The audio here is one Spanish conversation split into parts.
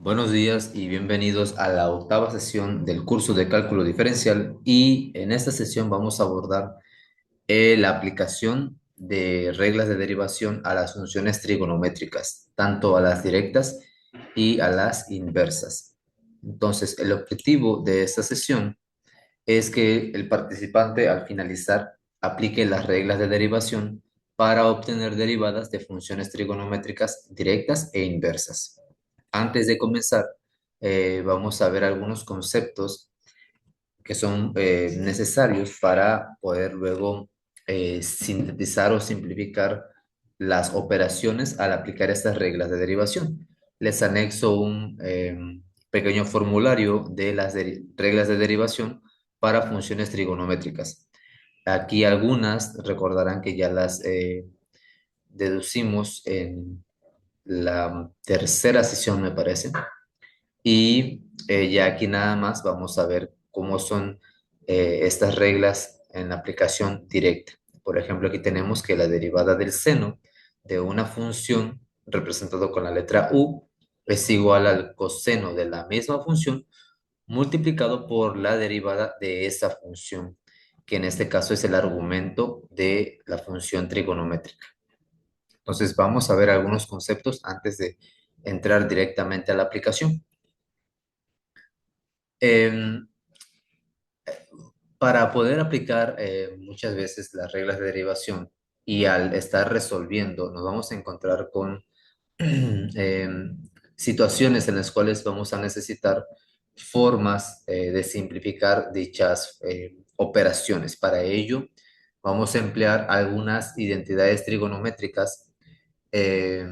Buenos días y bienvenidos a la octava sesión del curso de cálculo diferencial y en esta sesión vamos a abordar la aplicación de reglas de derivación a las funciones trigonométricas, tanto a las directas y a las inversas. Entonces, el objetivo de esta sesión es que el participante al finalizar aplique las reglas de derivación para obtener derivadas de funciones trigonométricas directas e inversas. Antes de comenzar, vamos a ver algunos conceptos que son necesarios para poder luego sintetizar o simplificar las operaciones al aplicar estas reglas de derivación. Les anexo un pequeño formulario de las reglas de derivación para funciones trigonométricas. Aquí algunas recordarán que ya las deducimos en la tercera sesión, me parece. Y ya aquí nada más vamos a ver cómo son estas reglas en la aplicación directa. Por ejemplo, aquí tenemos que la derivada del seno de una función representado con la letra u es igual al coseno de la misma función multiplicado por la derivada de esa función, que en este caso es el argumento de la función trigonométrica. Entonces vamos a ver algunos conceptos antes de entrar directamente a la aplicación. Em, Para poder aplicar muchas veces las reglas de derivación y al estar resolviendo, nos vamos a encontrar con situaciones en las cuales vamos a necesitar formas de simplificar dichas operaciones. Para ello, vamos a emplear algunas identidades trigonométricas eh,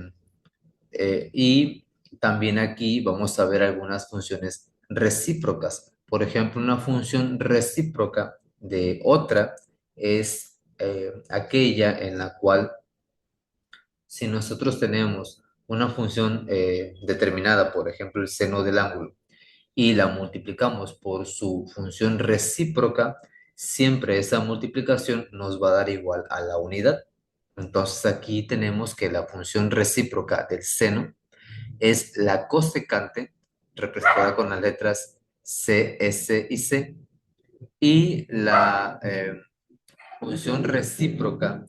y también aquí vamos a ver algunas funciones recíprocas. Por ejemplo, una función recíproca de otra es aquella en la cual si nosotros tenemos una función determinada, por ejemplo, el seno del ángulo, y la multiplicamos por su función recíproca, siempre esa multiplicación nos va a dar igual a la unidad. Entonces aquí tenemos que la función recíproca del seno es la cosecante, representada con las letras C, S y C, y la función recíproca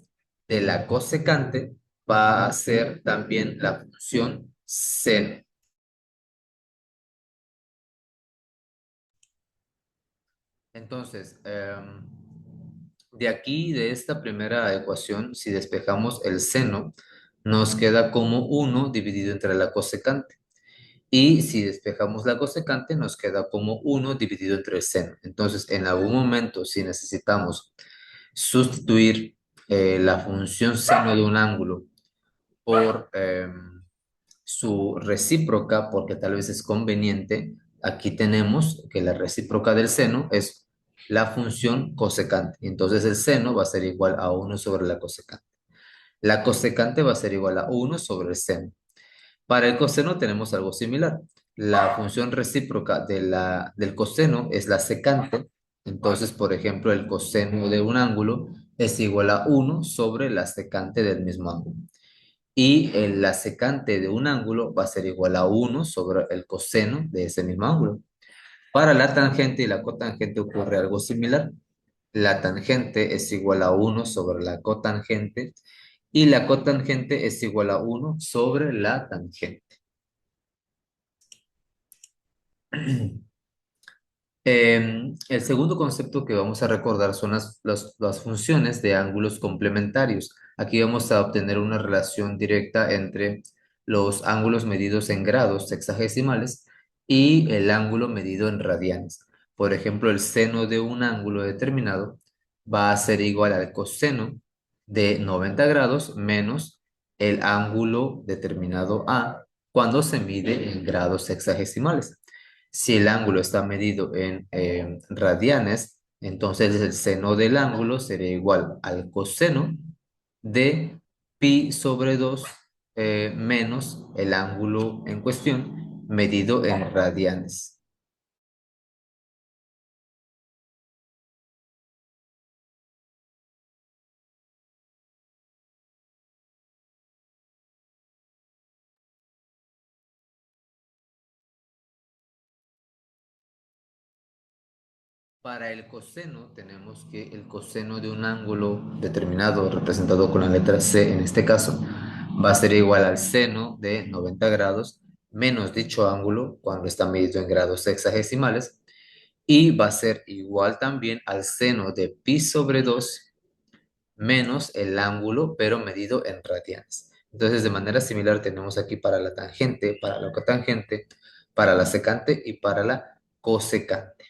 de la cosecante va a ser también la función seno. Entonces, de aquí, de esta primera ecuación, si despejamos el seno, nos queda como uno dividido entre la cosecante. Y si despejamos la cosecante, nos queda como uno dividido entre el seno. Entonces, en algún momento, si necesitamos sustituir la función seno de un ángulo por su recíproca, porque tal vez es conveniente, aquí tenemos que la recíproca del seno es la función cosecante. Entonces, el seno va a ser igual a uno sobre la cosecante. La cosecante va a ser igual a uno sobre el seno. Para el coseno tenemos algo similar. La función recíproca del coseno es la secante. Entonces, por ejemplo, el coseno de un ángulo es igual a uno sobre la secante del mismo ángulo. Y la secante de un ángulo va a ser igual a uno sobre el coseno de ese mismo ángulo. Para la tangente y la cotangente ocurre algo similar. La tangente es igual a uno sobre la cotangente y la cotangente es igual a uno sobre la tangente. El segundo concepto que vamos a recordar son las funciones de ángulos complementarios. Aquí vamos a obtener una relación directa entre los ángulos medidos en grados sexagesimales y el ángulo medido en radianes. Por ejemplo, el seno de un ángulo determinado va a ser igual al coseno de 90 grados menos el ángulo determinado A cuando se mide en grados sexagesimales. Si el ángulo está medido en radianes, entonces el seno del ángulo sería igual al coseno de pi sobre 2 menos el ángulo en cuestión medido en radianes. Para el coseno tenemos que el coseno de un ángulo determinado, representado con la letra C en este caso, va a ser igual al seno de 90 grados menos dicho ángulo cuando está medido en grados sexagesimales y va a ser igual también al seno de pi sobre 2 menos el ángulo pero medido en radianes. Entonces de manera similar tenemos aquí para la tangente, para la cotangente, para la secante y para la cosecante.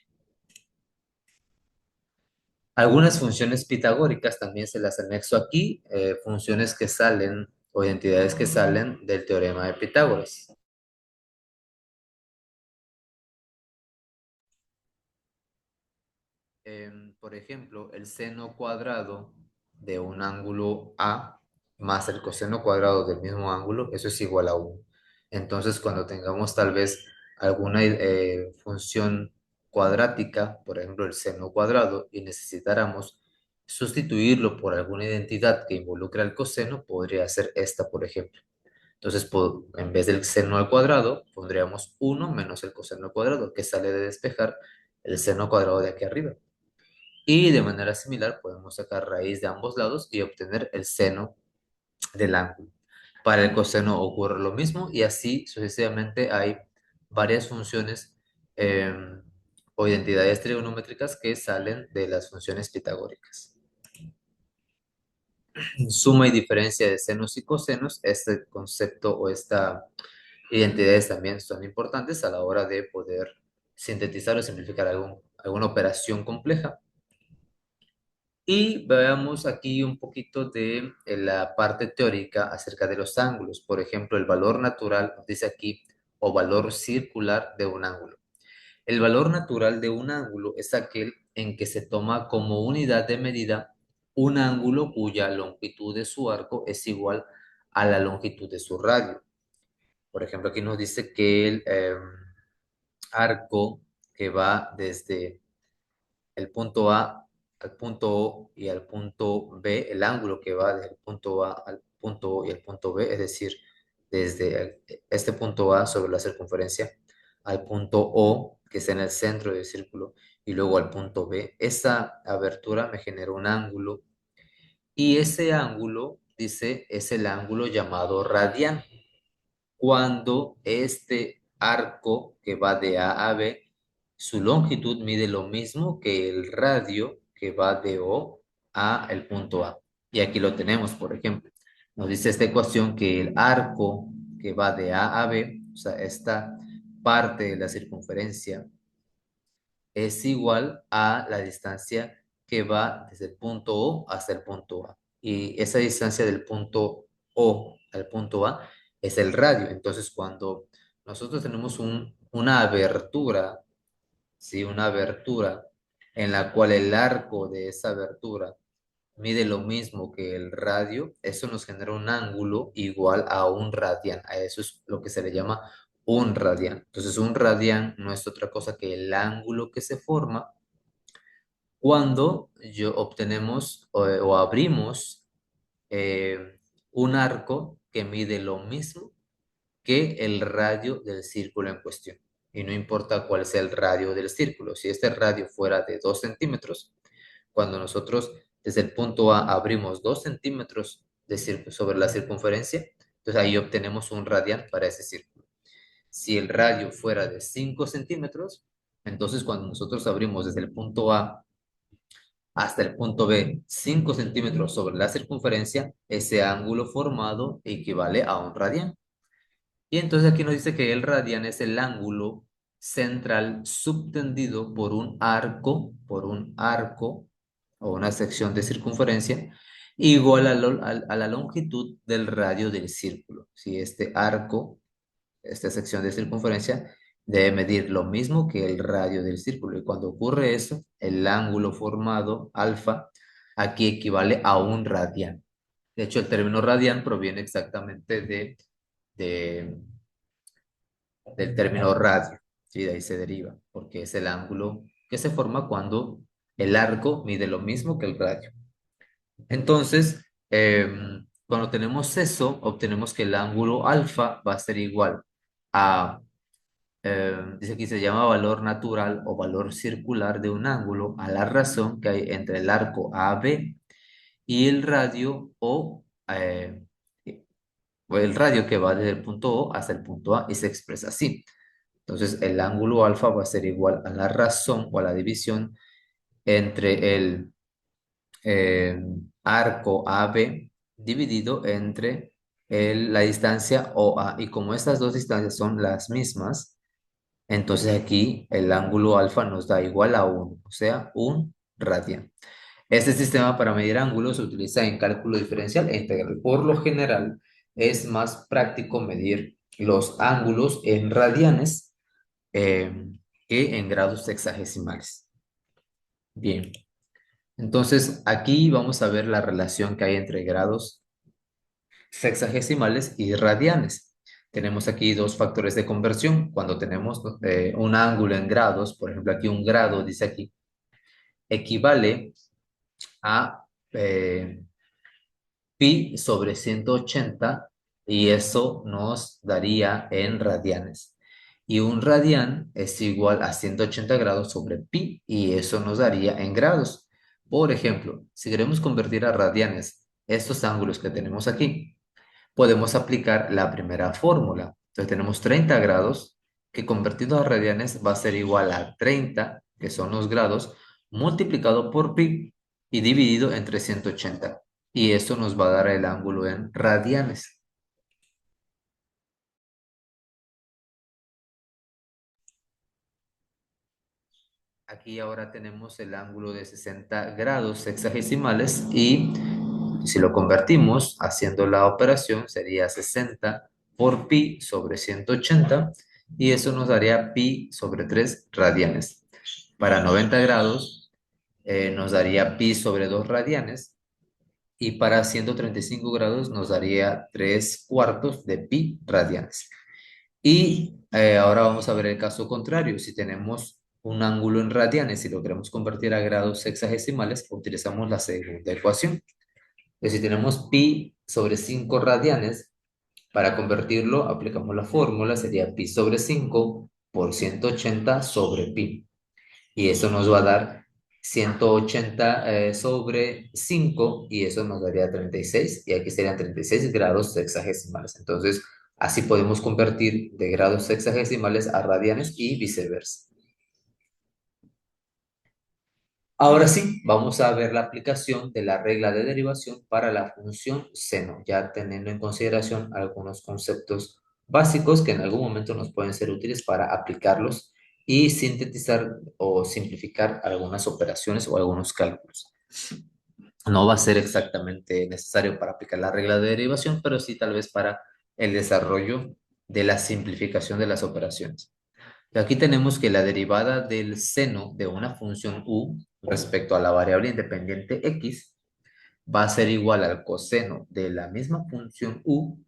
Algunas funciones pitagóricas también se las anexo aquí, funciones que salen o identidades que salen del teorema de Pitágoras. Por ejemplo, el seno cuadrado de un ángulo A más el coseno cuadrado del mismo ángulo, eso es igual a 1. Entonces, cuando tengamos tal vez alguna función cuadrática, por ejemplo, el seno cuadrado, y necesitáramos sustituirlo por alguna identidad que involucre al coseno, podría ser esta, por ejemplo. Entonces, en vez del seno al cuadrado, pondríamos 1 menos el coseno al cuadrado, que sale de despejar el seno cuadrado de aquí arriba. Y de manera similar podemos sacar raíz de ambos lados y obtener el seno del ángulo. Para el coseno ocurre lo mismo y así sucesivamente hay varias funciones eh, o identidades trigonométricas que salen de las funciones pitagóricas. Suma y diferencia de senos y cosenos, este concepto o esta identidades también son importantes a la hora de poder sintetizar o simplificar alguna operación compleja. Y veamos aquí un poquito de la parte teórica acerca de los ángulos. Por ejemplo, el valor natural, nos dice aquí, o valor circular de un ángulo. El valor natural de un ángulo es aquel en que se toma como unidad de medida un ángulo cuya longitud de su arco es igual a la longitud de su radio. Por ejemplo, aquí nos dice que el arco que va desde el punto A al punto O y al punto B, el ángulo que va desde el punto A al punto O y el punto B, es decir, desde este punto A sobre la circunferencia al punto O, que está en el centro del círculo, y luego al punto B, esa abertura me genera un ángulo y ese ángulo, dice, es el ángulo llamado radián cuando este arco que va de A a B, su longitud mide lo mismo que el radio que va de O a el punto A. Y aquí lo tenemos, por ejemplo. Nos dice esta ecuación que el arco que va de A a B, o sea, esta parte de la circunferencia, es igual a la distancia que va desde el punto O hasta el punto A. Y esa distancia del punto O al punto A es el radio. Entonces, cuando nosotros tenemos una abertura, ¿sí? Una abertura en la cual el arco de esa abertura mide lo mismo que el radio, eso nos genera un ángulo igual a un radián. A eso es lo que se le llama un radián. Entonces, un radián no es otra cosa que el ángulo que se forma cuando obtenemos o abrimos un arco que mide lo mismo que el radio del círculo en cuestión. Y no importa cuál sea el radio del círculo. Si este radio fuera de 2 centímetros, cuando nosotros desde el punto A abrimos 2 centímetros sobre la circunferencia, entonces ahí obtenemos un radián para ese círculo. Si el radio fuera de 5 centímetros, entonces cuando nosotros abrimos desde el punto A hasta el punto B 5 centímetros sobre la circunferencia, ese ángulo formado equivale a un radián. Y entonces aquí nos dice que el radián es el ángulo central subtendido por un arco o una sección de circunferencia igual a la longitud del radio del círculo. Si este arco, esta sección de circunferencia, debe medir lo mismo que el radio del círculo. Y cuando ocurre eso, el ángulo formado, alfa, aquí equivale a un radián. De hecho, el término radián proviene exactamente de- del término radio, ¿sí? De ahí se deriva, porque es el ángulo que se forma cuando el arco mide lo mismo que el radio. Entonces, cuando tenemos eso, obtenemos que el ángulo alfa va a ser igual a dice aquí se llama valor natural o valor circular de un ángulo a la razón que hay entre el arco AB y el radio o el radio que va desde el punto O hasta el punto A y se expresa así. Entonces el ángulo alfa va a ser igual a la razón o a la división entre el eh, arco AB dividido entre la distancia OA. Y como estas dos distancias son las mismas, entonces aquí el ángulo alfa nos da igual a 1, o sea, un radian. Este sistema para medir ángulos se utiliza en cálculo diferencial e integral. Por lo general, es más práctico medir los ángulos en radianes eh, que en grados sexagesimales. Bien, entonces aquí vamos a ver la relación que hay entre grados sexagesimales y radianes. Tenemos aquí dos factores de conversión. Cuando tenemos un ángulo en grados, por ejemplo, aquí un grado, dice aquí, equivale a pi sobre 180 y eso nos daría en radianes. Y un radian es igual a 180 grados sobre pi y eso nos daría en grados. Por ejemplo, si queremos convertir a radianes estos ángulos que tenemos aquí, podemos aplicar la primera fórmula. Entonces tenemos 30 grados que convertido a radianes va a ser igual a 30, que son los grados, multiplicado por pi y dividido entre 180. Y eso nos va a dar el ángulo en radianes. Aquí ahora tenemos el ángulo de 60 grados sexagesimales y si lo convertimos haciendo la operación sería 60 por pi sobre 180 y eso nos daría pi sobre 3 radianes. Para 90 grados nos daría pi sobre 2 radianes y para 135 grados nos daría 3 cuartos de pi radianes. Y ahora vamos a ver el caso contrario. Si tenemos un ángulo en radianes y lo queremos convertir a grados sexagesimales, utilizamos la segunda ecuación. Entonces, si tenemos pi sobre 5 radianes, para convertirlo aplicamos la fórmula, sería pi sobre 5 por 180 sobre pi. Y eso nos va a dar 180 sobre 5 y eso nos daría 36 y aquí serían 36 grados sexagesimales. Entonces, así podemos convertir de grados sexagesimales a radianes y viceversa. Ahora sí, vamos a ver la aplicación de la regla de derivación para la función seno, ya teniendo en consideración algunos conceptos básicos que en algún momento nos pueden ser útiles para aplicarlos y sintetizar o simplificar algunas operaciones o algunos cálculos. No va a ser exactamente necesario para aplicar la regla de derivación, pero sí tal vez para el desarrollo de la simplificación de las operaciones. Aquí tenemos que la derivada del seno de una función u respecto a la variable independiente x va a ser igual al coseno de la misma función u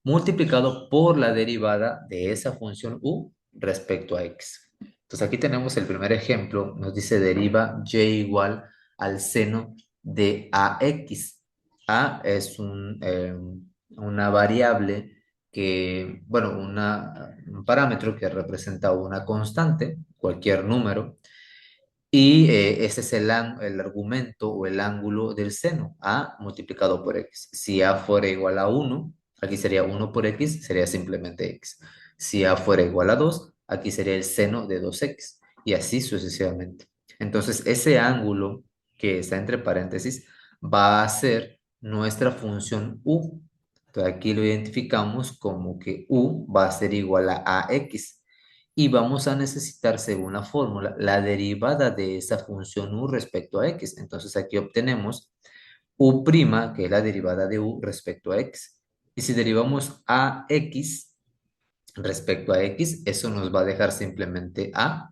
multiplicado por la derivada de esa función u respecto a x. Entonces aquí tenemos el primer ejemplo, nos dice deriva y igual al seno de ax. A es una variable que, bueno, un parámetro que representa una constante, cualquier número, y ese es el argumento o el ángulo del seno, a multiplicado por x. Si a fuera igual a 1, aquí sería 1 por x, sería simplemente x. Si a fuera igual a 2, aquí sería el seno de 2x, y así sucesivamente. Entonces, ese ángulo que está entre paréntesis va a ser nuestra función u. Entonces, aquí lo identificamos como que u va a ser igual a ax y vamos a necesitar, según la fórmula, la derivada de esa función u respecto a x. Entonces aquí obtenemos u', que es la derivada de u respecto a x. Y si derivamos a x respecto a x, eso nos va a dejar simplemente a.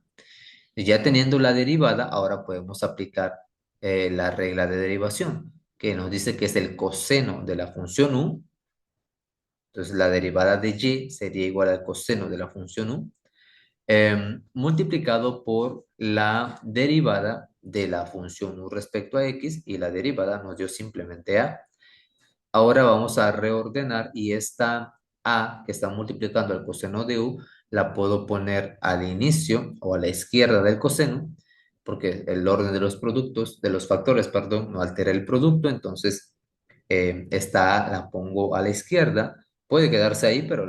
Y ya teniendo la derivada, ahora podemos aplicar la regla de derivación, que nos dice que es el coseno de la función u. Entonces la derivada de y sería igual al coseno de la función u multiplicado por la derivada de la función u respecto a x y la derivada nos dio simplemente a. Ahora vamos a reordenar y esta a que está multiplicando el coseno de u la puedo poner al inicio o a la izquierda del coseno, porque el orden de los productos, de los factores, perdón, no altera el producto, entonces esta la pongo a la izquierda, puede quedarse ahí, pero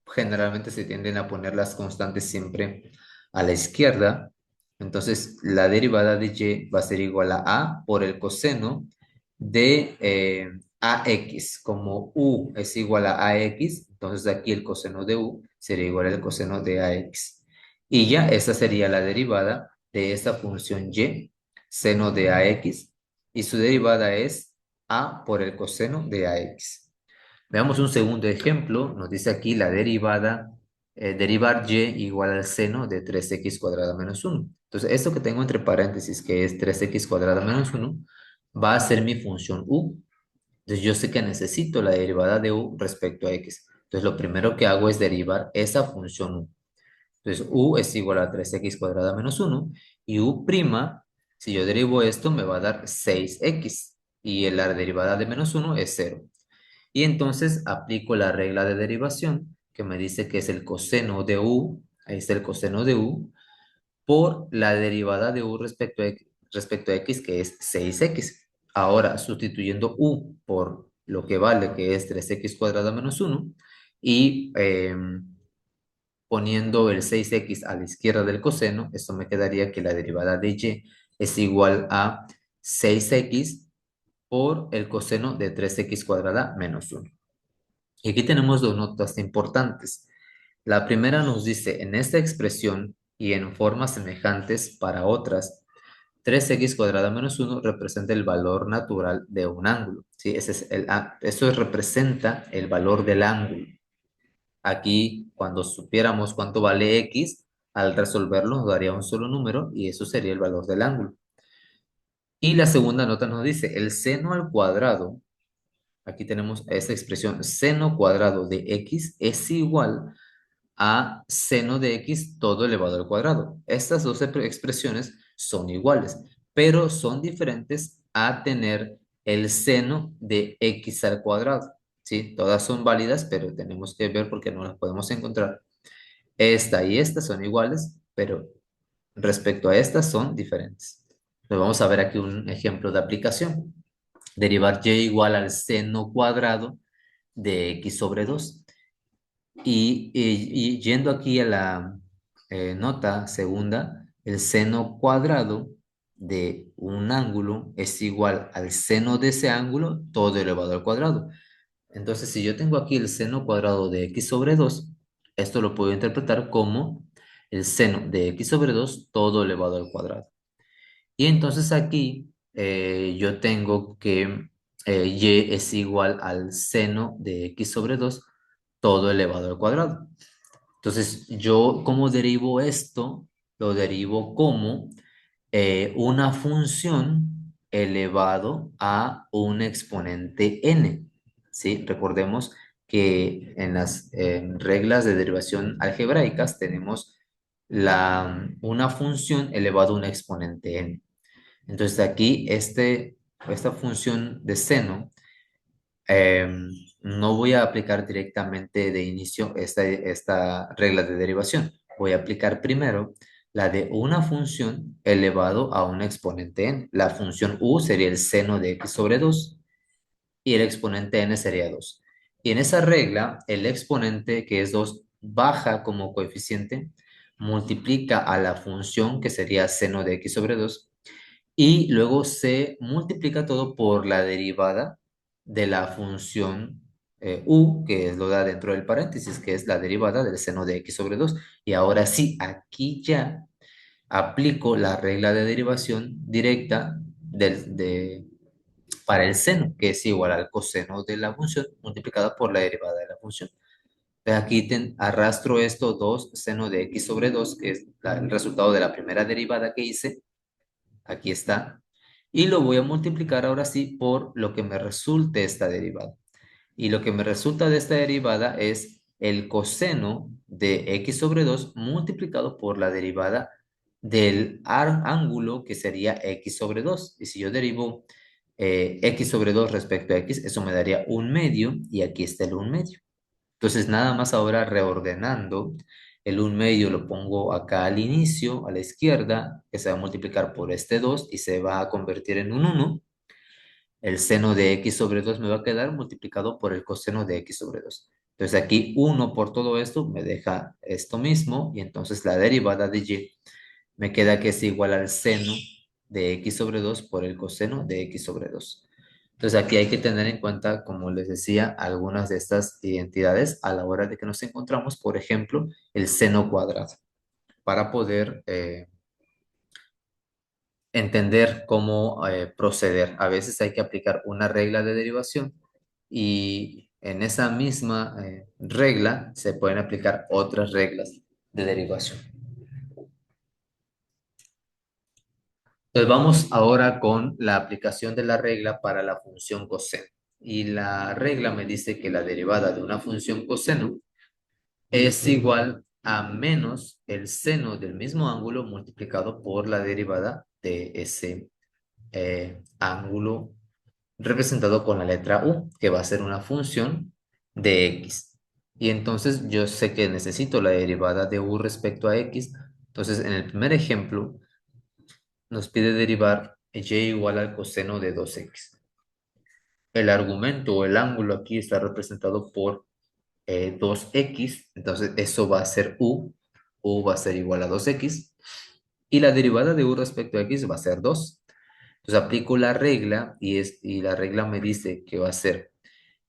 generalmente se tienden a poner las constantes siempre a la izquierda. Entonces la derivada de y va a ser igual a por el coseno de ax. Como u es igual a ax, entonces aquí el coseno de u sería igual al coseno de ax. Y ya esa sería la derivada de esta función y, seno de ax, y su derivada es a por el coseno de ax. Veamos un segundo ejemplo. Nos dice aquí la derivada, derivar y igual al seno de 3x cuadrada menos 1. Entonces, esto que tengo entre paréntesis, que es 3x cuadrada menos 1, va a ser mi función u. Entonces, yo sé que necesito la derivada de u respecto a x. Entonces, lo primero que hago es derivar esa función u. Entonces, u es igual a 3x cuadrada menos 1 y u', si yo derivo esto, me va a dar 6x y la derivada de menos 1 es 0. Y entonces aplico la regla de derivación que me dice que es el coseno de u, ahí está el coseno de u, por la derivada de u respecto a x, que es 6x. Ahora, sustituyendo u por lo que vale, que es 3x cuadrada menos 1, y poniendo el 6x a la izquierda del coseno, esto me quedaría que la derivada de y es igual a 6x por el coseno de 3x cuadrada menos 1. Y aquí tenemos dos notas importantes. La primera nos dice, en esta expresión y en formas semejantes para otras, 3x cuadrada menos 1 representa el valor natural de un ángulo. ¿Sí? Eso representa el valor del ángulo. Aquí, cuando supiéramos cuánto vale x, al resolverlo nos daría un solo número y eso sería el valor del ángulo. Y la segunda nota nos dice, el seno al cuadrado, aquí tenemos esta expresión, seno cuadrado de x es igual a seno de x todo elevado al cuadrado. Estas dos expresiones son iguales, pero son diferentes a tener el seno de x al cuadrado. ¿Sí? Todas son válidas, pero tenemos que ver porque no las podemos encontrar. Esta y esta son iguales, pero respecto a estas son diferentes. Entonces vamos a ver aquí un ejemplo de aplicación. Derivar y igual al seno cuadrado de x sobre 2. Y yendo aquí a la nota segunda, el seno cuadrado de un ángulo es igual al seno de ese ángulo todo elevado al cuadrado. Entonces, si yo tengo aquí el seno cuadrado de x sobre 2, esto lo puedo interpretar como el seno de x sobre 2 todo elevado al cuadrado. Y entonces aquí yo tengo que y es igual al seno de x sobre 2 todo elevado al cuadrado. Entonces, yo, ¿cómo derivo esto? Lo derivo como una función elevado a un exponente n. ¿Sí? Recordemos que en las reglas de derivación algebraicas tenemos una función elevado a un exponente n. Entonces, aquí esta función de seno no voy a aplicar directamente de inicio esta regla de derivación. Voy a aplicar primero la de una función elevado a un exponente n. La función u sería el seno de x sobre 2 y el exponente n sería 2. Y en esa regla, el exponente, que es 2, baja como coeficiente, multiplica a la función, que sería seno de x sobre 2, y luego se multiplica todo por la derivada de la función u, que es lo da dentro del paréntesis, que es la derivada del seno de x sobre 2. Y ahora sí, aquí ya aplico la regla de derivación directa para el seno, que es igual al coseno de la función multiplicada por la derivada de la función. Entonces aquí arrastro esto 2 seno de x sobre 2, que es el resultado de la primera derivada que hice. Aquí está. Y lo voy a multiplicar ahora sí por lo que me resulte esta derivada. Y lo que me resulta de esta derivada es el coseno de x sobre 2 multiplicado por la derivada del ángulo, que sería x sobre 2. Y si yo derivo x sobre 2 respecto a x, eso me daría un medio y aquí está el un medio. Entonces, nada más ahora reordenando El 1 medio lo pongo acá al inicio, a la izquierda, que se va a multiplicar por este 2 y se va a convertir en un 1. El seno de x sobre 2 me va a quedar multiplicado por el coseno de x sobre 2. Entonces aquí 1 por todo esto me deja esto mismo y entonces la derivada de y me queda que es igual al seno de x sobre 2 por el coseno de x sobre 2. Entonces aquí hay que tener en cuenta, como les decía, algunas de estas identidades a la hora de que nos encontramos, por ejemplo, el seno cuadrado, para poder entender cómo proceder. A veces hay que aplicar una regla de derivación y en esa misma regla se pueden aplicar otras reglas de derivación. Entonces vamos ahora con la aplicación de la regla para la función coseno. Y la regla me dice que la derivada de una función coseno es igual a menos el seno del mismo ángulo multiplicado por la derivada de ese ángulo representado con la letra u, que va a ser una función de x. Y entonces yo sé que necesito la derivada de u respecto a x. Entonces en el primer ejemplo nos pide derivar y igual al coseno de 2x. El argumento o el ángulo aquí está representado por 2x, entonces eso va a ser u va a ser igual a 2x, y la derivada de u respecto a x va a ser 2. Entonces aplico la regla y la regla me dice que va a ser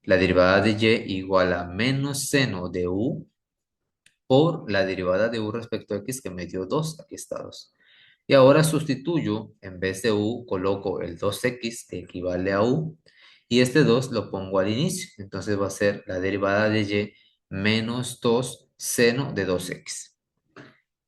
la derivada de y igual a menos seno de u por la derivada de u respecto a x que me dio 2, aquí está 2. Y ahora sustituyo, en vez de u, coloco el 2x que equivale a u, y este 2 lo pongo al inicio. Entonces va a ser la derivada de y menos 2 seno de 2x.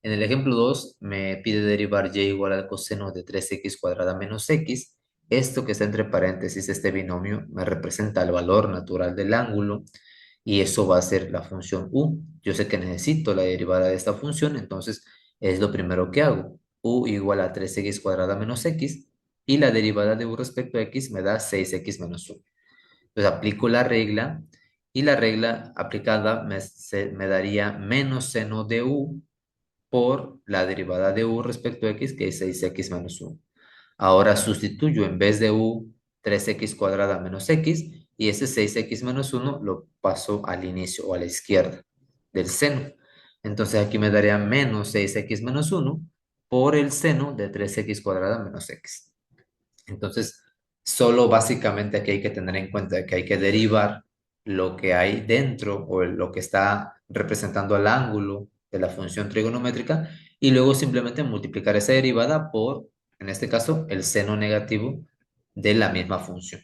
En el ejemplo 2 me pide derivar y igual al coseno de 3x cuadrada menos x. Esto que está entre paréntesis, este binomio, me representa el valor natural del ángulo y eso va a ser la función u. Yo sé que necesito la derivada de esta función, entonces es lo primero que hago. U igual a 3x cuadrada menos x y la derivada de u respecto a x me da 6x menos 1. Entonces aplico la regla y la regla aplicada me daría menos seno de u por la derivada de u respecto a x, que es 6x menos 1. Ahora sustituyo en vez de u 3x cuadrada menos x y ese 6x menos 1 lo paso al inicio o a la izquierda del seno. Entonces aquí me daría menos 6x menos 1 por el seno de 3x cuadrada menos x. Entonces, solo básicamente aquí hay que tener en cuenta que hay que derivar lo que hay dentro o lo que está representando al ángulo de la función trigonométrica y luego simplemente multiplicar esa derivada por, en este caso, el seno negativo de la misma función.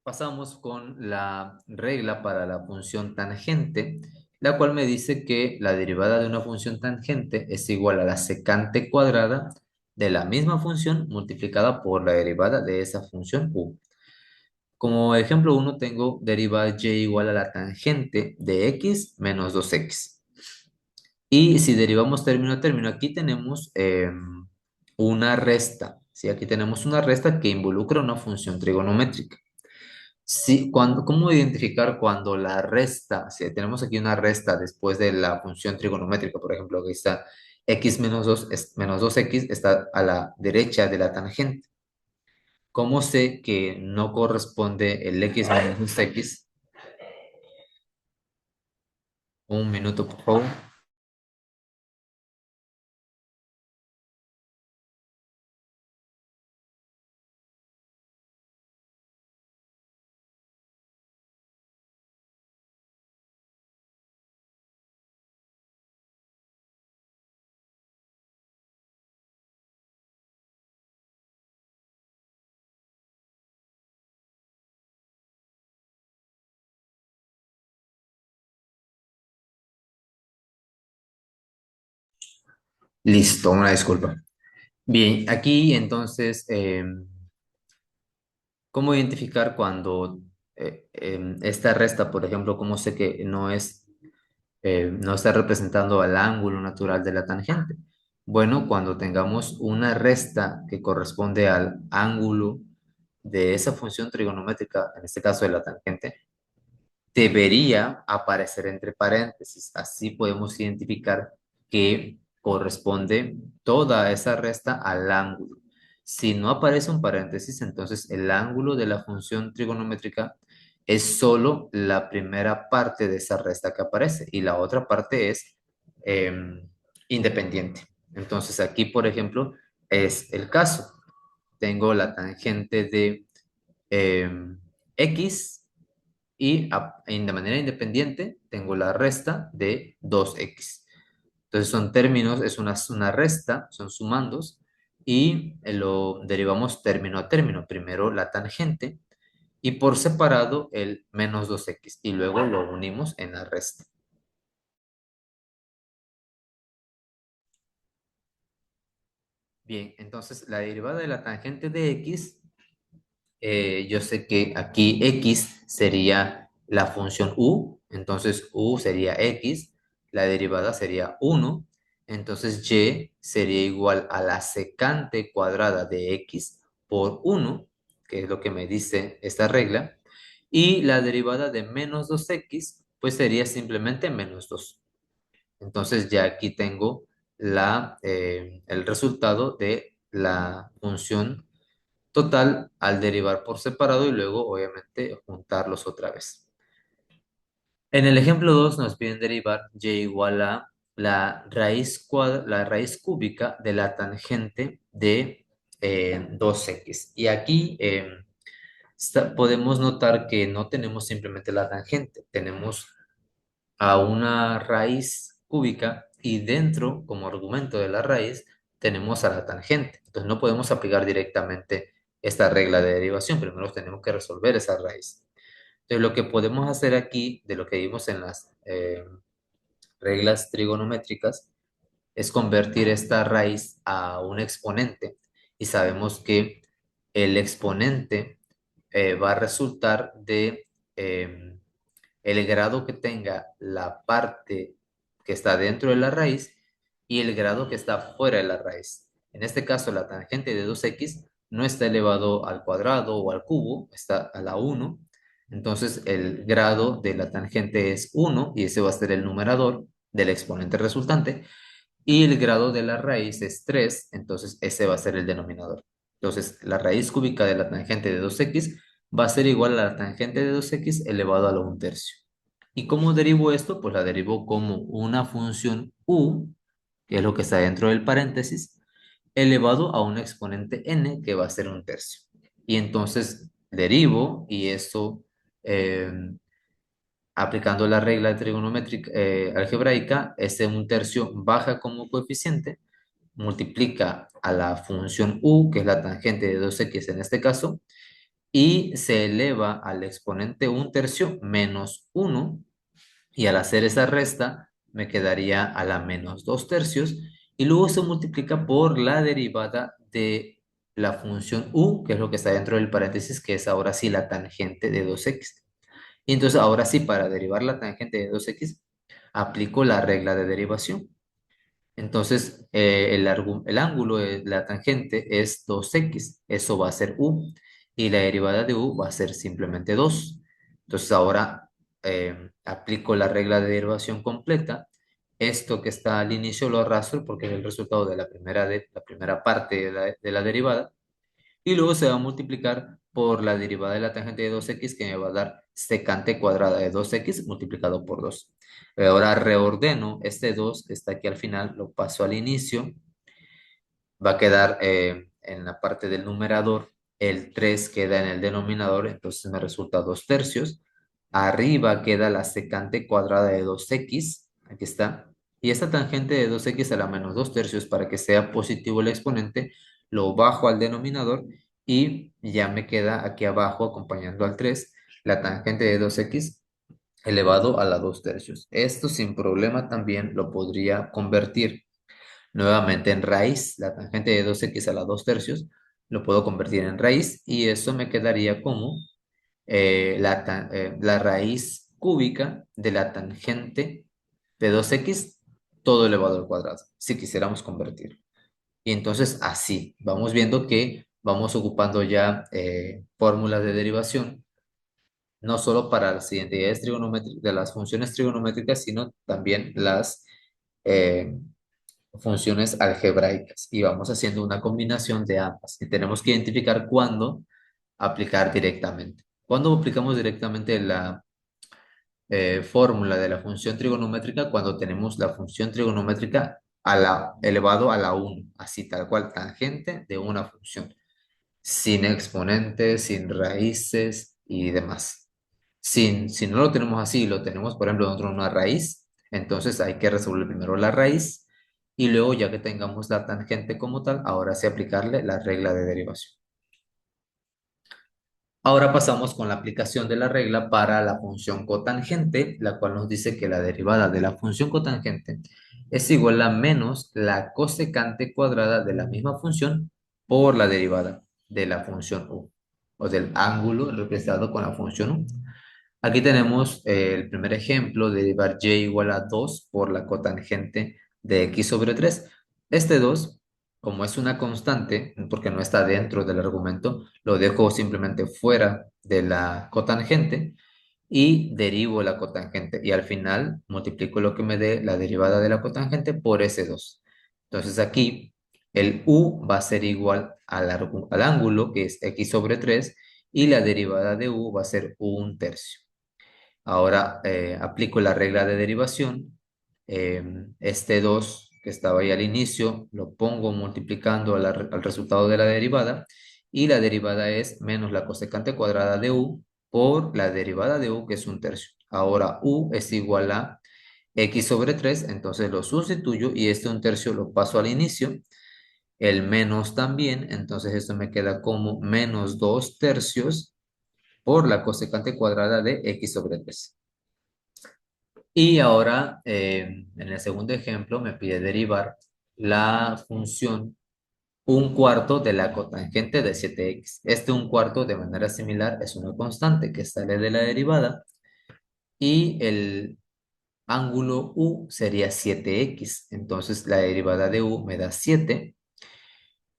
Pasamos con la regla para la función tangente, la cual me dice que la derivada de una función tangente es igual a la secante cuadrada de la misma función multiplicada por la derivada de esa función u. Como ejemplo uno tengo derivada y igual a la tangente de x menos 2x. Y si derivamos término a término, aquí tenemos una resta. ¿Sí? Aquí tenemos una resta que involucra una función trigonométrica. Sí, ¿cómo identificar cuando la resta, si tenemos aquí una resta después de la función trigonométrica, por ejemplo, aquí está x menos 2 menos 2x está a la derecha de la tangente? ¿Cómo sé que no corresponde el x menos 2x? Un minuto, por favor. Listo, una disculpa. Bien, aquí entonces, ¿cómo identificar cuando esta resta, por ejemplo, cómo sé que no está representando al ángulo natural de la tangente? Bueno, cuando tengamos una resta que corresponde al ángulo de esa función trigonométrica, en este caso de la tangente, debería aparecer entre paréntesis. Así podemos identificar que corresponde toda esa resta al ángulo. Si no aparece un paréntesis, entonces el ángulo de la función trigonométrica es solo la primera parte de esa resta que aparece y la otra parte es independiente. Entonces aquí, por ejemplo, es el caso. Tengo la tangente de x y de manera independiente tengo la resta de 2x. Entonces son términos, es una resta, son sumandos y lo derivamos término a término. Primero la tangente y por separado el menos 2x y luego lo unimos en la resta. Bien, entonces la derivada de la tangente de x, yo sé que aquí x sería la función u, entonces u sería x, la derivada sería 1, entonces y sería igual a la secante cuadrada de x por 1, que es lo que me dice esta regla, y la derivada de menos 2x, pues sería simplemente menos 2. Entonces ya aquí tengo el resultado de la función total al derivar por separado y luego obviamente juntarlos otra vez. En el ejemplo 2 nos piden derivar y igual a la raíz cúbica de la tangente de 2x. Y aquí podemos notar que no tenemos simplemente la tangente, tenemos a una raíz cúbica y dentro, como argumento de la raíz, tenemos a la tangente. Entonces no podemos aplicar directamente esta regla de derivación, primero tenemos que resolver esa raíz. Entonces lo que podemos hacer aquí, de lo que vimos en las reglas trigonométricas, es convertir esta raíz a un exponente y sabemos que el exponente va a resultar de el grado que tenga la parte que está dentro de la raíz y el grado que está fuera de la raíz. En este caso, la tangente de 2x no está elevado al cuadrado o al cubo, está a la 1. Entonces, el grado de la tangente es 1 y ese va a ser el numerador del exponente resultante. Y el grado de la raíz es 3, entonces ese va a ser el denominador. Entonces, la raíz cúbica de la tangente de 2x va a ser igual a la tangente de 2x elevado a la 1/3. ¿Y cómo derivo esto? Pues la derivo como una función u, que es lo que está dentro del paréntesis, elevado a un exponente n, que va a ser 1/3. Y entonces derivo, y esto eh, aplicando la regla trigonométrica algebraica, este 1/3 baja como coeficiente, multiplica a la función u, que es la tangente de 2x en este caso, y se eleva al exponente 1/3 menos 1, y al hacer esa resta me quedaría a la menos 2/3, y luego se multiplica por la derivada de la función u, que es lo que está dentro del paréntesis, que es ahora sí la tangente de 2x. Y entonces ahora sí, para derivar la tangente de 2x, aplico la regla de derivación. Entonces, el ángulo de la tangente es 2x, eso va a ser u, y la derivada de u va a ser simplemente 2. Entonces, ahora aplico la regla de derivación completa. Esto que está al inicio lo arrastro porque es el resultado de la primera parte de la derivada y luego se va a multiplicar por la derivada de la tangente de 2x que me va a dar secante cuadrada de 2x multiplicado por 2. Ahora reordeno este 2 que está aquí al final, lo paso al inicio, va a quedar en la parte del numerador, el 3 queda en el denominador, entonces me resulta 2/3. Arriba queda la secante cuadrada de 2x, aquí está, y esta tangente de 2x a la menos 2/3 para que sea positivo el exponente, lo bajo al denominador y ya me queda aquí abajo acompañando al 3 la tangente de 2x elevado a la 2/3. Esto sin problema también lo podría convertir nuevamente en raíz, la tangente de 2x a la 2/3, lo puedo convertir en raíz y eso me quedaría como la raíz cúbica de la tangente de 2x todo elevado al cuadrado, si quisiéramos convertir. Y entonces así, vamos viendo que vamos ocupando ya fórmulas de derivación, no solo para las identidades trigonométricas, de las funciones trigonométricas, sino también las eh, funciones algebraicas. Y vamos haciendo una combinación de ambas. Y tenemos que identificar cuándo aplicar directamente. ¿Cuándo aplicamos directamente la fórmula de la función trigonométrica? Cuando tenemos la función trigonométrica elevado a la 1, así tal cual, tangente de una función, sin exponentes, sin raíces y demás. Si no lo tenemos así, lo tenemos, por ejemplo, dentro de una raíz, entonces hay que resolver primero la raíz y luego, ya que tengamos la tangente como tal, ahora sí aplicarle la regla de derivación. Ahora pasamos con la aplicación de la regla para la función cotangente, la cual nos dice que la derivada de la función cotangente es igual a menos la cosecante cuadrada de la misma función por la derivada de la función u, o del ángulo representado con la función u. Aquí tenemos el primer ejemplo: derivar y igual a 2 por la cotangente de x sobre 3. Este 2, como es una constante, porque no está dentro del argumento, lo dejo simplemente fuera de la cotangente y derivo la cotangente. Y al final multiplico lo que me dé la derivada de la cotangente por ese 2. Entonces aquí el u va a ser igual al ángulo, que es x sobre 3, y la derivada de u va a ser 1/3. Ahora aplico la regla de derivación. Este 2 que estaba ahí al inicio lo pongo multiplicando al resultado de la derivada, y la derivada es menos la cosecante cuadrada de u por la derivada de u, que es 1/3. Ahora u es igual a x sobre 3, entonces lo sustituyo y este 1/3 lo paso al inicio, el menos también, entonces esto me queda como menos 2/3 por la cosecante cuadrada de x sobre 3. Y ahora, en el segundo ejemplo, me pide derivar la función 1/4 de la cotangente de 7x. Este 1/4, de manera similar, es una constante que sale de la derivada, y el ángulo u sería 7x. Entonces la derivada de u me da 7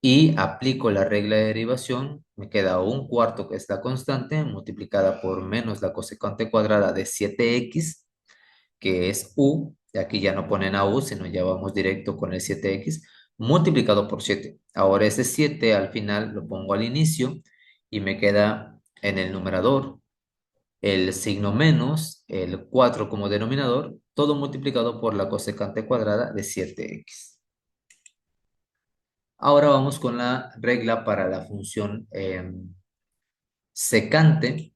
y aplico la regla de derivación. Me queda 1/4, que es la constante, multiplicada por menos la cosecante cuadrada de 7x, que es u, y aquí ya no ponen a u, sino ya vamos directo con el 7x, multiplicado por 7. Ahora ese 7 al final lo pongo al inicio y me queda en el numerador el signo menos, el 4 como denominador, todo multiplicado por la cosecante cuadrada de 7x. Ahora vamos con la regla para la función secante.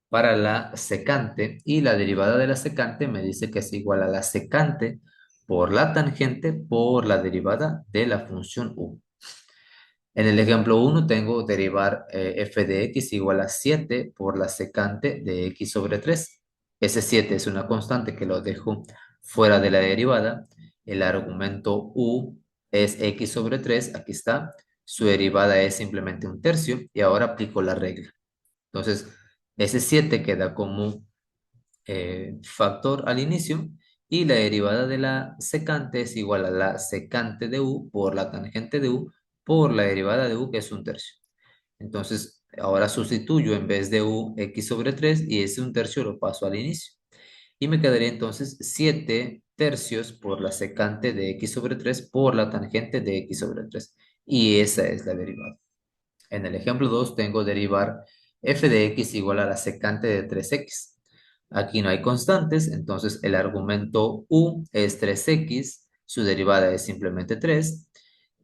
Para la secante, y la derivada de la secante me dice que es igual a la secante por la tangente por la derivada de la función u. En el ejemplo 1 tengo derivar f de x igual a 7 por la secante de x sobre 3. Ese 7 es una constante que lo dejo fuera de la derivada. El argumento u es x sobre 3, aquí está. Su derivada es simplemente 1/3 y ahora aplico la regla. Entonces, ese 7 queda como factor al inicio, y la derivada de la secante es igual a la secante de u por la tangente de u por la derivada de u, que es 1/3. Entonces, ahora sustituyo en vez de u x sobre 3 y ese 1/3 lo paso al inicio. Y me quedaría entonces 7/3 por la secante de x sobre 3 por la tangente de x sobre 3. Y esa es la derivada. En el ejemplo 2 tengo derivar f de x igual a la secante de 3x. Aquí no hay constantes, entonces el argumento u es 3x, su derivada es simplemente 3,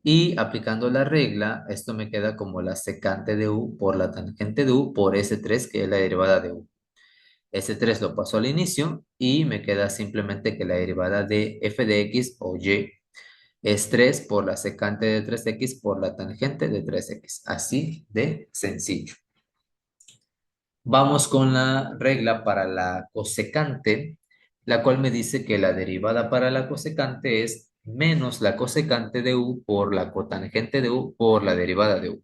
y aplicando la regla, esto me queda como la secante de u por la tangente de u por ese 3, que es la derivada de u. Ese 3 lo paso al inicio y me queda simplemente que la derivada de f de x o y es 3 por la secante de 3x por la tangente de 3x. Así de sencillo. Vamos con la regla para la cosecante, la cual me dice que la derivada para la cosecante es menos la cosecante de u por la cotangente de u por la derivada de u.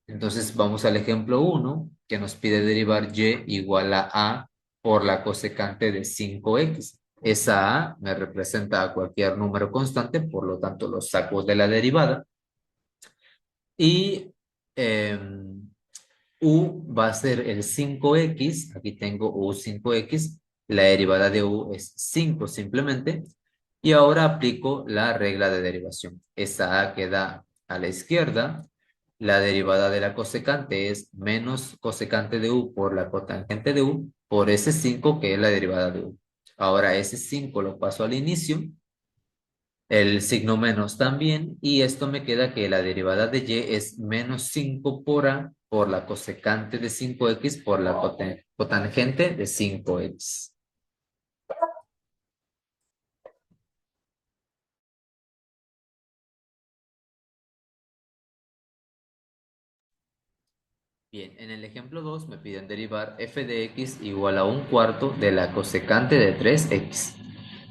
Entonces vamos al ejemplo 1, que nos pide derivar y igual a por la cosecante de 5x. Esa A me representa a cualquier número constante, por lo tanto lo saco de la derivada. Y U va a ser el 5x, aquí tengo U5x, la derivada de U es 5 simplemente, y ahora aplico la regla de derivación. Esa A queda a la izquierda, la derivada de la cosecante es menos cosecante de U por la cotangente de U, por ese 5 que es la derivada de U. Ahora ese 5 lo paso al inicio, el signo menos también, y esto me queda que la derivada de y es menos 5 por a por la cosecante de 5x por la cotangente de 5x. Bien, en el ejemplo 2 me piden derivar f de x igual a un cuarto de la cosecante de 3x.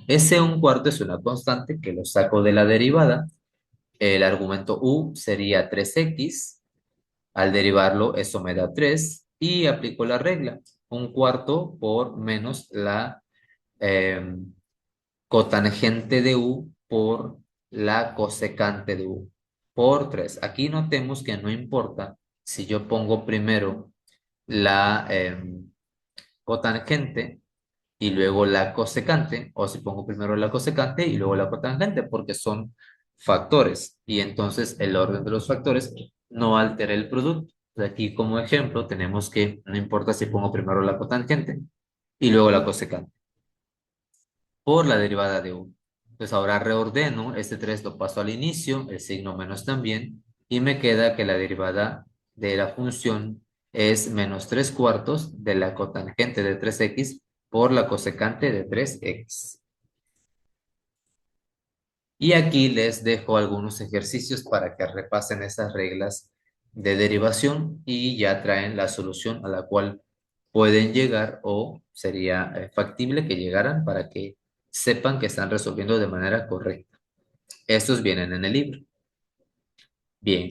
Ese un cuarto es una constante que lo saco de la derivada. El argumento u sería 3x. Al derivarlo, eso me da 3 y aplico la regla. Un cuarto por menos la eh, cotangente de u por la cosecante de u por 3. Aquí notemos que no importa si yo pongo primero la cotangente y luego la cosecante, o si pongo primero la cosecante y luego la cotangente, porque son factores, y entonces el orden de los factores no altera el producto. Aquí como ejemplo tenemos que no importa si pongo primero la cotangente y luego la cosecante, por la derivada de u. Entonces ahora reordeno, este 3 lo paso al inicio, el signo menos también, y me queda que la derivada de la función es menos 3 cuartos de la cotangente de 3x por la cosecante de 3x. Y aquí les dejo algunos ejercicios para que repasen esas reglas de derivación y ya traen la solución a la cual pueden llegar o sería factible que llegaran para que sepan que están resolviendo de manera correcta. Estos vienen en el libro. Bien,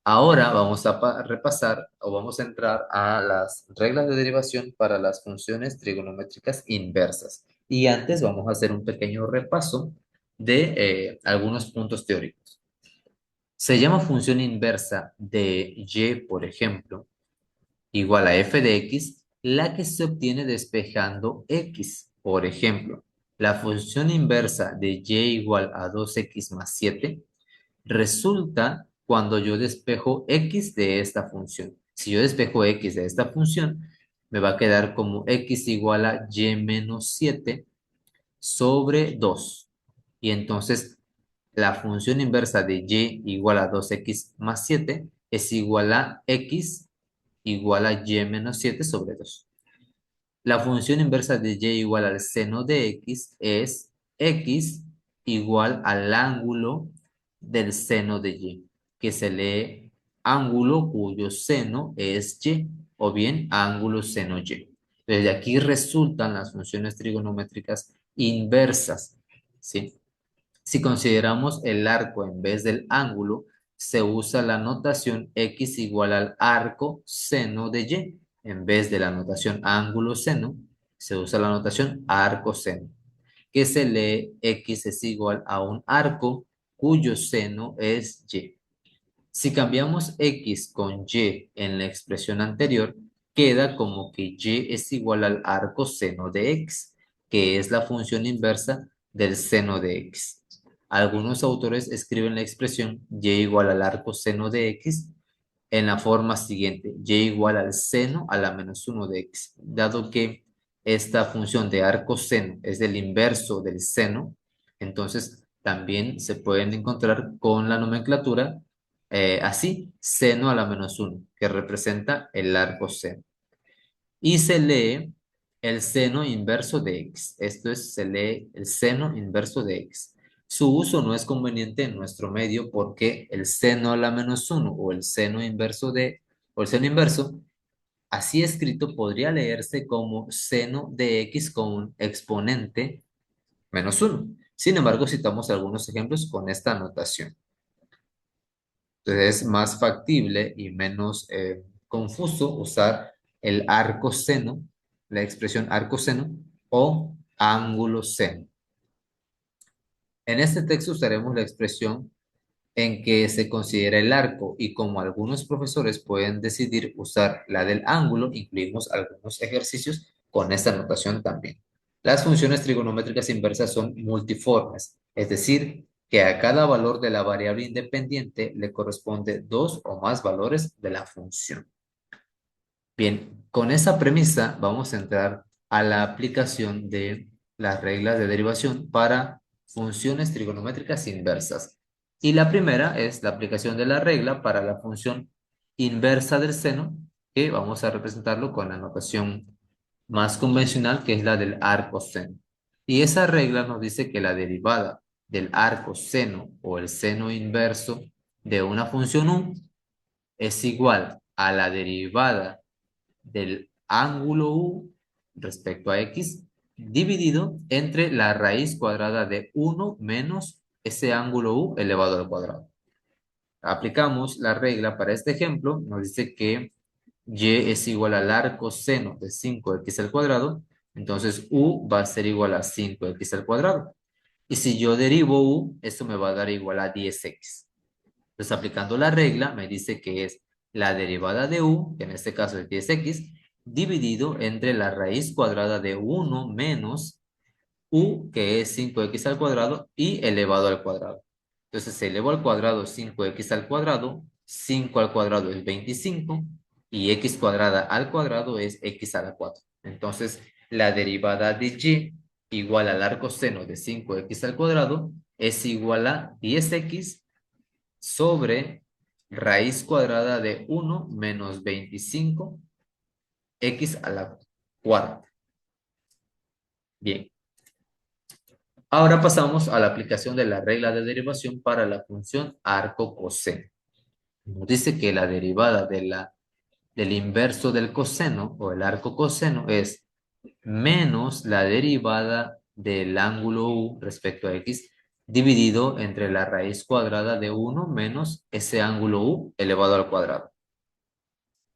ahora vamos a repasar o vamos a entrar a las reglas de derivación para las funciones trigonométricas inversas. Y antes vamos a hacer un pequeño repaso de algunos puntos teóricos. Se llama función inversa de y, por ejemplo, igual a f de x, la que se obtiene despejando x. Por ejemplo, la función inversa de y igual a 2x más 7 resulta cuando yo despejo x de esta función. Si yo despejo x de esta función, me va a quedar como x igual a y menos 7 sobre 2. Y entonces la función inversa de y igual a 2x más 7 es igual a x igual a y menos 7 sobre 2. La función inversa de y igual al seno de x es x igual al ángulo del seno de y, que se lee ángulo cuyo seno es y, o bien ángulo seno y. Desde aquí resultan las funciones trigonométricas inversas, ¿sí? Si consideramos el arco en vez del ángulo, se usa la notación x igual al arco seno de y. En vez de la notación ángulo seno, se usa la notación arco seno, que se lee x es igual a un arco cuyo seno es y. Si cambiamos x con y en la expresión anterior, queda como que y es igual al arco seno de x, que es la función inversa del seno de x. Algunos autores escriben la expresión y igual al arco seno de x en la forma siguiente, y igual al seno a la menos 1 de x. Dado que esta función de arco seno es del inverso del seno, entonces también se pueden encontrar con la nomenclatura así, seno a la menos 1, que representa el arco seno. Y se lee el seno inverso de x. Esto es, se lee el seno inverso de x. Su uso no es conveniente en nuestro medio porque el seno a la menos 1 o el seno inverso o el seno inverso, así escrito, podría leerse como seno de x con un exponente menos 1. Sin embargo, citamos algunos ejemplos con esta notación. Entonces es más factible y menos confuso usar el arco seno, la expresión arco seno, o ángulo seno. En este texto usaremos la expresión en que se considera el arco y como algunos profesores pueden decidir usar la del ángulo, incluimos algunos ejercicios con esta notación también. Las funciones trigonométricas inversas son multiformes, es decir, que a cada valor de la variable independiente le corresponde dos o más valores de la función. Bien, con esa premisa vamos a entrar a la aplicación de las reglas de derivación para funciones trigonométricas inversas. Y la primera es la aplicación de la regla para la función inversa del seno, que vamos a representarlo con la notación más convencional, que es la del arco seno. Y esa regla nos dice que la derivada del arco seno o el seno inverso de una función u es igual a la derivada del ángulo U respecto a X dividido entre la raíz cuadrada de 1 menos ese ángulo U elevado al cuadrado. Aplicamos la regla para este ejemplo, nos dice que Y es igual al arco seno de 5x al cuadrado, entonces U va a ser igual a 5x al cuadrado. Y si yo derivo U, esto me va a dar igual a 10x. Entonces, aplicando la regla, me dice que es la derivada de u, que en este caso es 10x, dividido entre la raíz cuadrada de 1 menos u, que es 5x al cuadrado, y elevado al cuadrado. Entonces, se elevó al cuadrado 5x al cuadrado, 5 al cuadrado es 25, y x cuadrada al cuadrado es x a la 4. Entonces, la derivada de y igual al arco seno de 5x al cuadrado es igual a 10x sobre raíz cuadrada de 1 menos 25 x a la cuarta. Bien. Ahora pasamos a la aplicación de la regla de derivación para la función arco coseno. Nos dice que la derivada del inverso del coseno o el arco coseno es menos la derivada del ángulo U respecto a X dividido entre la raíz cuadrada de 1 menos ese ángulo U elevado al cuadrado.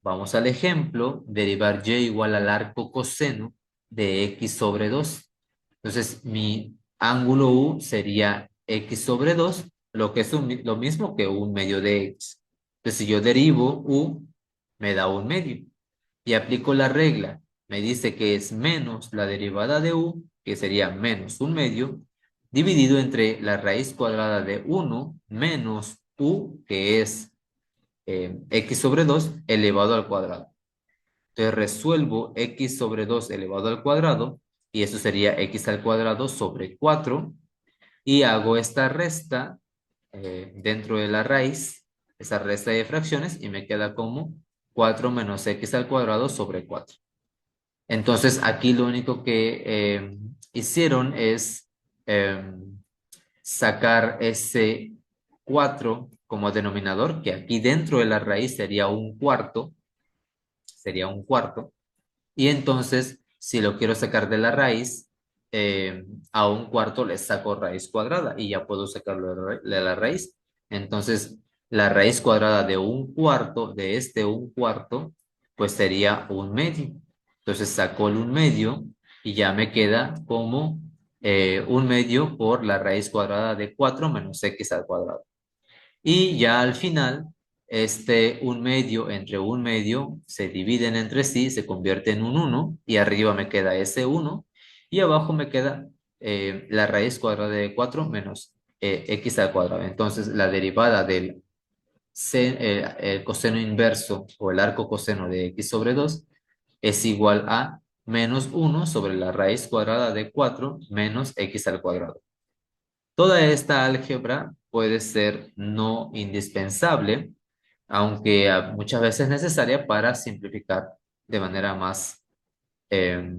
Vamos al ejemplo, derivar y igual al arco coseno de x sobre 2. Entonces, mi ángulo U sería x sobre 2, lo que es lo mismo que un medio de x. Entonces, si yo derivo U, me da un medio. Y aplico la regla. Me dice que es menos la derivada de U, que sería menos un medio, dividido entre la raíz cuadrada de 1 menos U, que es x sobre 2 elevado al cuadrado. Entonces resuelvo x sobre 2 elevado al cuadrado y eso sería x al cuadrado sobre 4 y hago esta resta dentro de la raíz, esa resta de fracciones y me queda como 4 menos x al cuadrado sobre 4. Entonces aquí lo único que hicieron es eh, sacar ese 4 como denominador, que aquí dentro de la raíz sería un cuarto, y entonces si lo quiero sacar de la raíz, a un cuarto le saco raíz cuadrada y ya puedo sacarlo de la raíz. Entonces la raíz cuadrada de un cuarto, de este un cuarto, pues sería un medio. Entonces saco el un medio y ya me queda como un medio por la raíz cuadrada de 4 menos x al cuadrado. Y ya al final, este un medio entre un medio se dividen entre sí, se convierte en un 1 y arriba me queda ese 1 y abajo me queda la raíz cuadrada de 4 menos x al cuadrado. Entonces la derivada del el coseno inverso o el arco coseno de x sobre 2 es igual a menos 1 sobre la raíz cuadrada de 4 menos x al cuadrado. Toda esta álgebra puede ser no indispensable, aunque muchas veces necesaria para simplificar de manera más eh,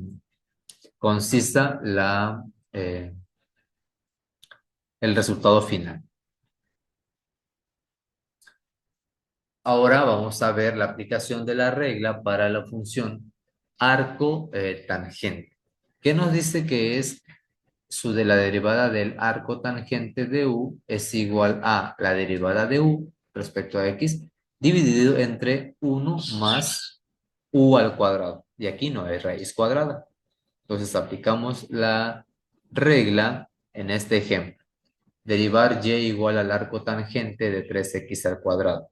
concisa el resultado final. Ahora vamos a ver la aplicación de la regla para la función arco tangente. ¿Qué nos dice que es su de la derivada del arco tangente de u es igual a la derivada de u respecto a x dividido entre 1 más u al cuadrado? Y aquí no hay raíz cuadrada. Entonces aplicamos la regla en este ejemplo. Derivar y igual al arco tangente de 3x al cuadrado.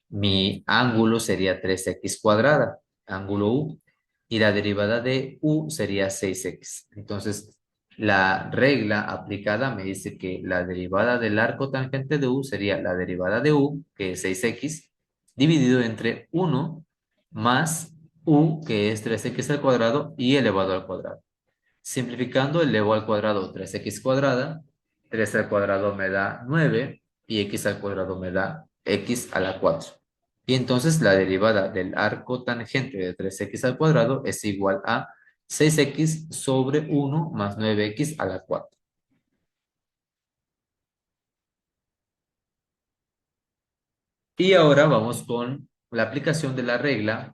Mi ángulo sería 3x cuadrada, ángulo U, y la derivada de U sería 6x. Entonces, la regla aplicada me dice que la derivada del arco tangente de U sería la derivada de U, que es 6x, dividido entre 1 más U, que es 3x al cuadrado, y elevado al cuadrado. Simplificando, elevo al cuadrado 3x cuadrada, 3 al cuadrado me da 9 y x al cuadrado me da x a la 4. Y entonces la derivada del arco tangente de 3x al cuadrado es igual a 6x sobre 1 más 9x a la 4. Y ahora vamos con la aplicación de la regla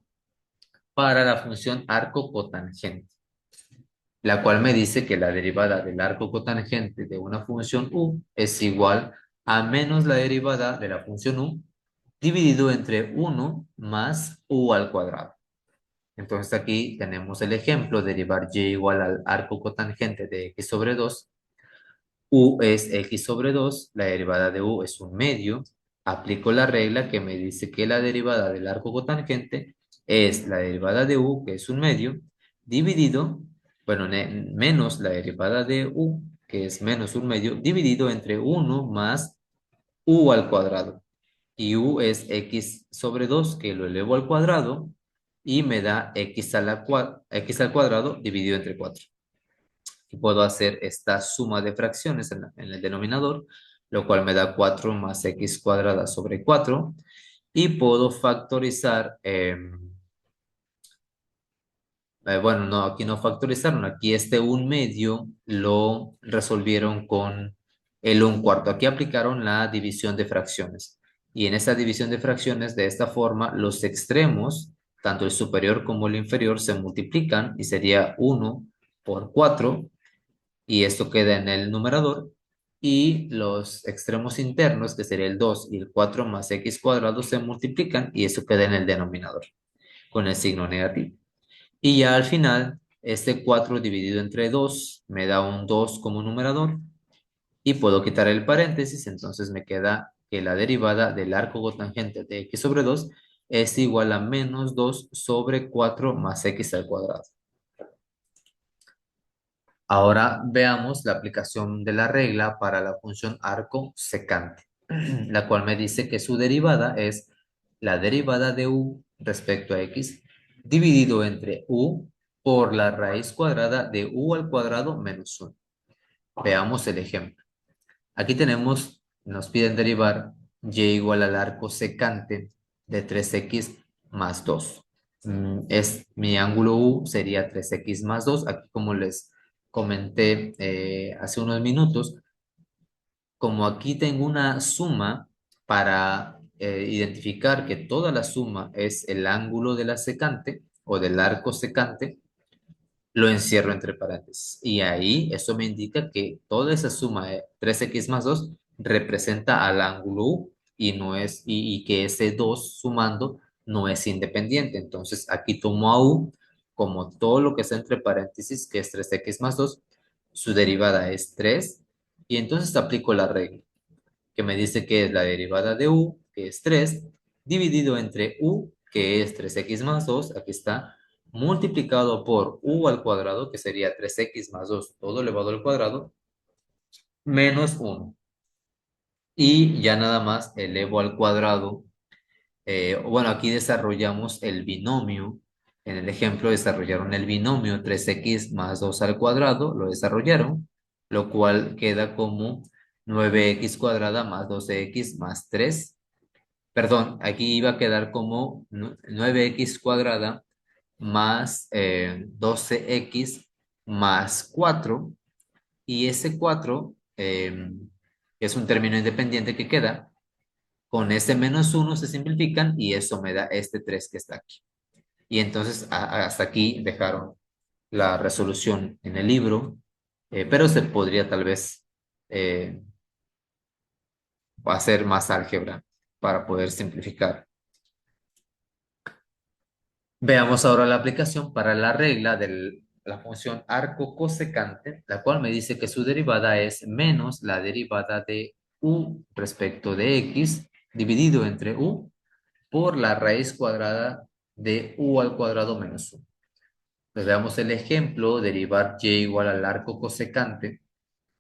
para la función arco cotangente, la cual me dice que la derivada del arco cotangente de una función u es igual a menos la derivada de la función u dividido entre 1 más u al cuadrado. Entonces aquí tenemos el ejemplo, derivar y igual al arco cotangente de x sobre 2. U es x sobre 2, la derivada de u es un medio. Aplico la regla que me dice que la derivada del arco cotangente es la derivada de u, que es un medio, dividido, bueno, menos la derivada de u, que es menos un medio, dividido entre 1 más u al cuadrado. Y u es x sobre 2, que lo elevo al cuadrado, y me da x al cuadrado dividido entre 4 y puedo hacer esta suma de fracciones en el denominador, lo cual me da 4 más x cuadrada sobre 4 y puedo factorizar, bueno, no, aquí no factorizaron, aquí este un medio lo resolvieron con el un cuarto. Aquí aplicaron la división de fracciones. Y en esta división de fracciones, de esta forma, los extremos, tanto el superior como el inferior, se multiplican y sería 1 por 4 y esto queda en el numerador, y los extremos internos, que sería el 2 y el 4 más x cuadrado, se multiplican y eso queda en el denominador, con el signo negativo. Y ya al final, este 4 dividido entre 2 me da un 2 como numerador, y puedo quitar el paréntesis, entonces me queda que la derivada del arco cotangente de x sobre 2 es igual a menos 2 sobre 4 más x al cuadrado. Ahora veamos la aplicación de la regla para la función arco secante, la cual me dice que su derivada es la derivada de u respecto a x dividido entre u por la raíz cuadrada de u al cuadrado menos 1. Veamos el ejemplo. Aquí tenemos, nos piden derivar y igual al arco secante de 3x más 2. Es, mi ángulo U sería 3x más 2. Aquí como les comenté hace unos minutos, como aquí tengo una suma para identificar que toda la suma es el ángulo de la secante o del arco secante, lo encierro entre paréntesis. Y ahí eso me indica que toda esa suma de 3x más 2 representa al ángulo U y, no es, y que ese 2 sumando no es independiente. Entonces aquí tomo a U como todo lo que está entre paréntesis, que es 3x más 2, su derivada es 3 y entonces aplico la regla que me dice que es la derivada de U, que es 3 dividido entre U, que es 3x más 2, aquí está, multiplicado por U al cuadrado, que sería 3x más 2 todo elevado al cuadrado, menos 1. Y ya nada más elevo al cuadrado. Bueno, aquí desarrollamos el binomio. En el ejemplo desarrollaron el binomio 3x más 2 al cuadrado, lo desarrollaron, lo cual queda como 9x cuadrada más 12x más 3. Perdón, aquí iba a quedar como 9x cuadrada más 12x más 4 y ese 4 es un término independiente que queda, con ese menos uno se simplifican y eso me da este 3 que está aquí. Y entonces hasta aquí dejaron la resolución en el libro, pero se podría tal vez eh, hacer más álgebra para poder simplificar. Veamos ahora la aplicación para la regla la función arco cosecante, la cual me dice que su derivada es menos la derivada de u respecto de x dividido entre u por la raíz cuadrada de u al cuadrado menos 1. Pues veamos el ejemplo, derivar y igual al arco cosecante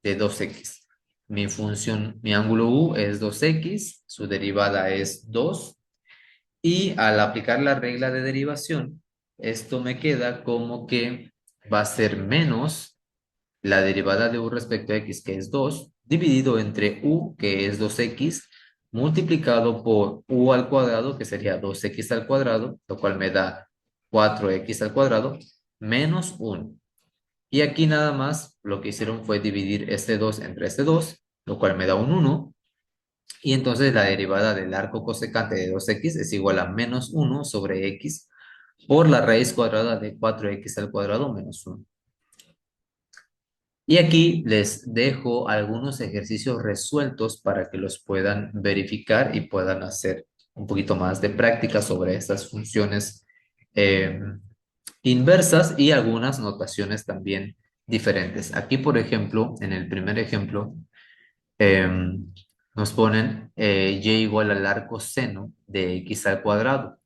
de 2x. Mi ángulo u es 2x, su derivada es 2, y al aplicar la regla de derivación, esto me queda como que va a ser menos la derivada de u respecto a x, que es 2, dividido entre u, que es 2x, multiplicado por u al cuadrado, que sería 2x al cuadrado, lo cual me da 4x al cuadrado, menos 1. Y aquí nada más lo que hicieron fue dividir este 2 entre este 2, lo cual me da un 1. Y entonces la derivada del arco cosecante de 2x es igual a menos 1 sobre x por la raíz cuadrada de 4x al cuadrado menos 1. Y aquí les dejo algunos ejercicios resueltos para que los puedan verificar y puedan hacer un poquito más de práctica sobre estas funciones eh, inversas y algunas notaciones también diferentes. Aquí, por ejemplo, en el primer ejemplo, eh, nos ponen y igual al arco seno de x al cuadrado.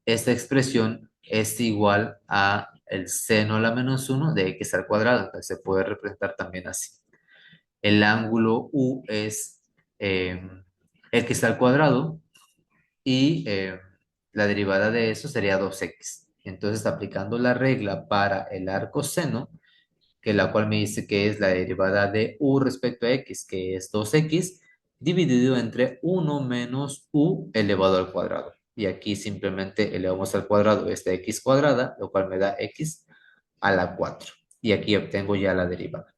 Esta expresión es igual a el seno a la menos 1 de x al cuadrado. Entonces se puede representar también así. El ángulo U es eh, x al cuadrado y la derivada de eso sería 2x. Entonces, aplicando la regla para el arco seno, que la cual me dice que es la derivada de u respecto a x, que es 2x, dividido entre 1 menos u elevado al cuadrado. Y aquí simplemente elevamos al cuadrado esta x cuadrada, lo cual me da x a la 4. Y aquí obtengo ya la derivada.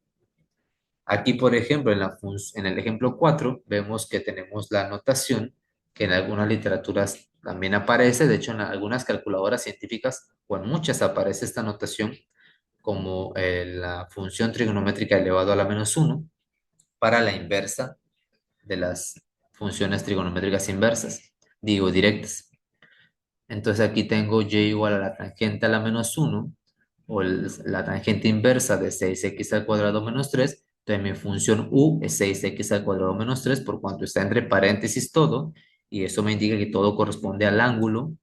Aquí, por ejemplo, en el ejemplo 4, vemos que tenemos la notación que en algunas literaturas también aparece, de hecho en algunas calculadoras científicas o en muchas aparece esta notación como la función trigonométrica elevado a la menos 1 para la inversa de las funciones trigonométricas inversas, digo directas. Entonces aquí tengo y igual a la tangente a la menos 1 o la tangente inversa de 6x al cuadrado menos 3. Entonces mi función u es 6x al cuadrado menos 3 por cuanto está entre paréntesis todo, y eso me indica que todo corresponde al ángulo.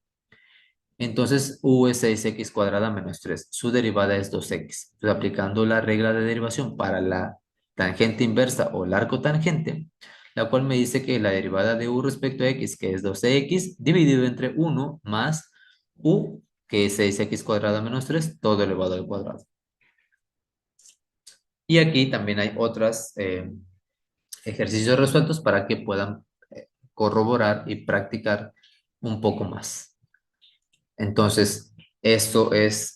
Entonces u es 6x cuadrada menos 3. Su derivada es 2x. Entonces aplicando la regla de derivación para la tangente inversa o el arco tangente, la cual me dice que la derivada de u respecto a x, que es 12x, dividido entre 1 más u, que es 6x cuadrada menos 3, todo elevado al cuadrado. Y aquí también hay otros ejercicios resueltos para que puedan corroborar y practicar un poco más. Entonces, esto es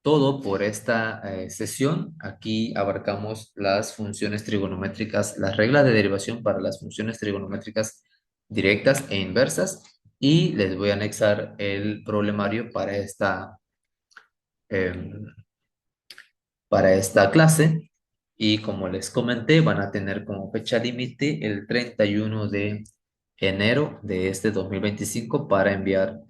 todo por esta sesión. Aquí abarcamos las funciones trigonométricas, las reglas de derivación para las funciones trigonométricas directas e inversas, y les voy a anexar el problemario em, para esta clase. Y como les comenté, van a tener como fecha límite el 31 de enero de este 2025 para enviar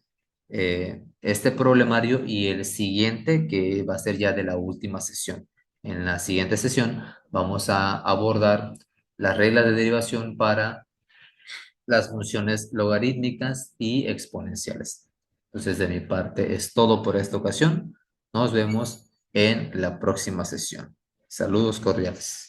este problemario y el siguiente, que va a ser ya de la última sesión. En la siguiente sesión vamos a abordar las reglas de derivación para las funciones logarítmicas y exponenciales. Entonces, de mi parte es todo por esta ocasión. Nos vemos en la próxima sesión. Saludos cordiales.